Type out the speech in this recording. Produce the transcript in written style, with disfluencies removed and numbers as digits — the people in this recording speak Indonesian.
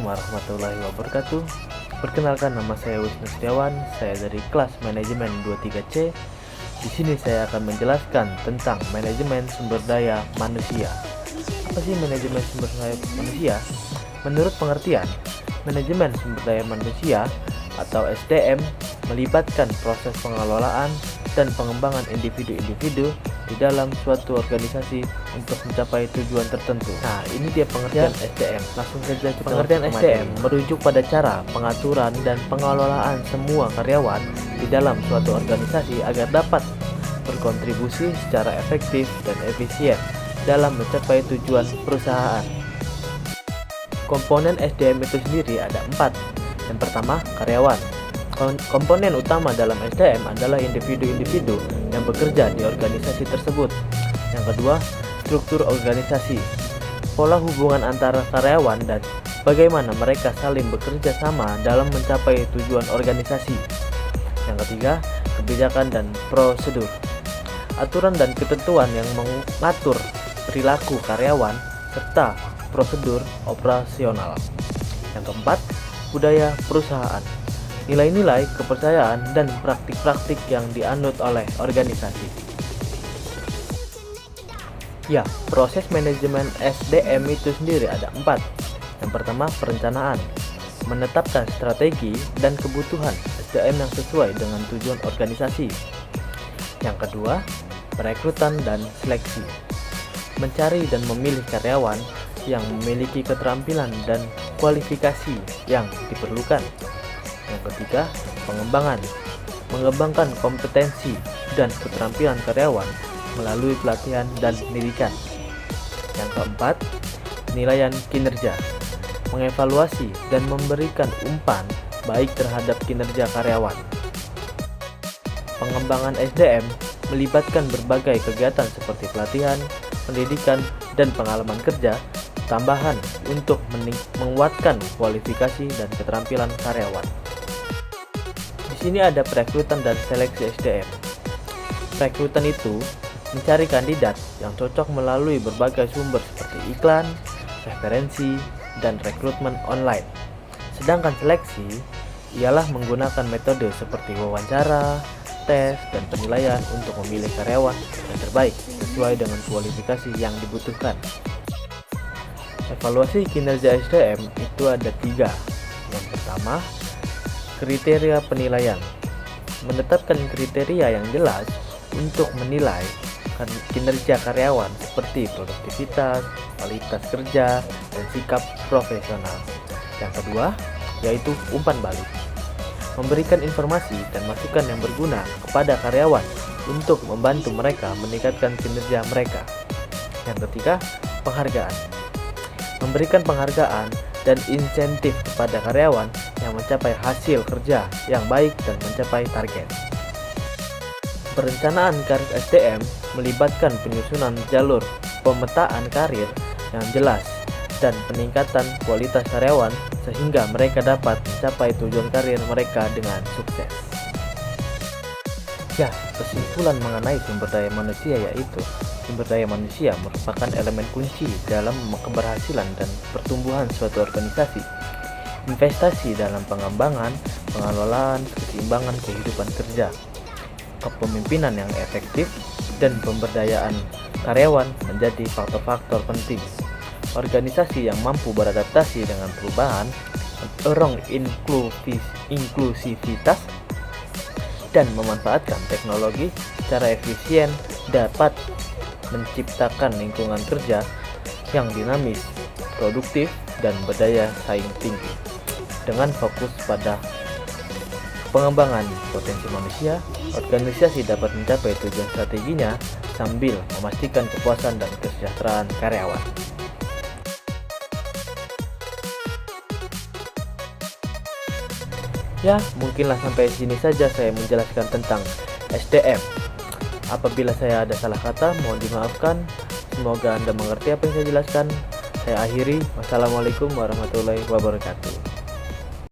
warahmatullahi wabarakatuh. Perkenalkan, nama saya Wisnu Setiawan. Saya dari kelas manajemen 23C. Di sini saya akan menjelaskan tentang manajemen sumber daya manusia. Apa sih manajemen sumber daya manusia? Menurut pengertian, manajemen sumber daya manusia atau SDM melibatkan proses pengelolaan dan pengembangan individu-individu di dalam suatu organisasi untuk mencapai tujuan tertentu. Nah, ini dia pengertian SDM. Langsung saja kita pengertian SDM merujuk pada cara pengaturan dan pengelolaan semua karyawan di dalam suatu organisasi agar dapat berkontribusi secara efektif dan efisien dalam mencapai tujuan perusahaan. Komponen SDM itu sendiri ada 4. Yang pertama, karyawan. Komponen utama dalam SDM adalah individu-individu yang bekerja di organisasi tersebut. Yang kedua, struktur organisasi. Pola hubungan antara karyawan dan bagaimana mereka saling bekerja sama dalam mencapai tujuan organisasi. Yang ketiga, kebijakan dan prosedur. Aturan dan ketentuan yang mengatur perilaku karyawan serta prosedur operasional. Yang keempat, budaya perusahaan. Nilai-nilai, kepercayaan, dan praktik-praktik yang dianut oleh organisasi. Ya, proses manajemen SDM itu sendiri ada 4. Yang pertama, perencanaan. Menetapkan strategi dan kebutuhan SDM yang sesuai dengan tujuan organisasi. Yang kedua, perekrutan dan seleksi. Mencari dan memilih karyawan yang memiliki keterampilan dan kualifikasi yang diperlukan. Yang ketiga, pengembangan. Mengembangkan kompetensi dan keterampilan karyawan melalui pelatihan dan pendidikan. Yang keempat, penilaian kinerja. Mengevaluasi dan memberikan umpan baik terhadap kinerja karyawan. Pengembangan SDM melibatkan berbagai kegiatan seperti pelatihan, pendidikan, dan pengalaman kerja tambahan untuk menguatkan kualifikasi dan keterampilan karyawan. Di sini ada perekrutan dan seleksi SDM. Perekrutan itu mencari kandidat yang cocok melalui berbagai sumber seperti iklan, referensi, dan rekrutmen online. Sedangkan seleksi ialah menggunakan metode seperti wawancara, tes, dan penilaian untuk memilih karyawan yang terbaik sesuai dengan kualifikasi yang dibutuhkan. Evaluasi kinerja SDM itu ada 3. Yang pertama, kriteria penilaian. Menetapkan kriteria yang jelas untuk menilai kinerja karyawan seperti produktivitas, kualitas kerja, dan sikap profesional. Yang kedua, yaitu umpan balik. Memberikan informasi dan masukan yang berguna kepada karyawan untuk membantu mereka meningkatkan kinerja mereka. Yang ketiga, penghargaan. Memberikan penghargaan dan insentif kepada karyawan yang mencapai hasil kerja yang baik dan mencapai target. Perencanaan karir SDM melibatkan penyusunan jalur pemetaan karir yang jelas dan peningkatan kualitas karyawan sehingga mereka dapat mencapai tujuan karir mereka dengan sukses. Ya, kesimpulan mengenai sumber daya manusia yaitu sumber daya manusia merupakan elemen kunci dalam keberhasilan dan pertumbuhan suatu organisasi. Investasi dalam pengembangan, pengelolaan, keseimbangan kehidupan kerja, kepemimpinan yang efektif, dan pemberdayaan karyawan menjadi faktor-faktor penting. Organisasi yang mampu beradaptasi dengan perubahan, mendorong inklusivitas, dan memanfaatkan teknologi secara efisien dapat menciptakan lingkungan kerja yang dinamis, produktif, dan berdaya saing tinggi. Dengan fokus pada pengembangan potensi manusia, organisasi dapat mencapai tujuan strateginya sambil memastikan kepuasan dan kesejahteraan karyawan. Ya, mungkinlah sampai sini saja saya menjelaskan tentang SDM. Apabila saya ada salah kata, mohon dimaafkan. Semoga Anda mengerti apa yang saya jelaskan. Saya akhiri. Wassalamualaikum warahmatullahi wabarakatuh.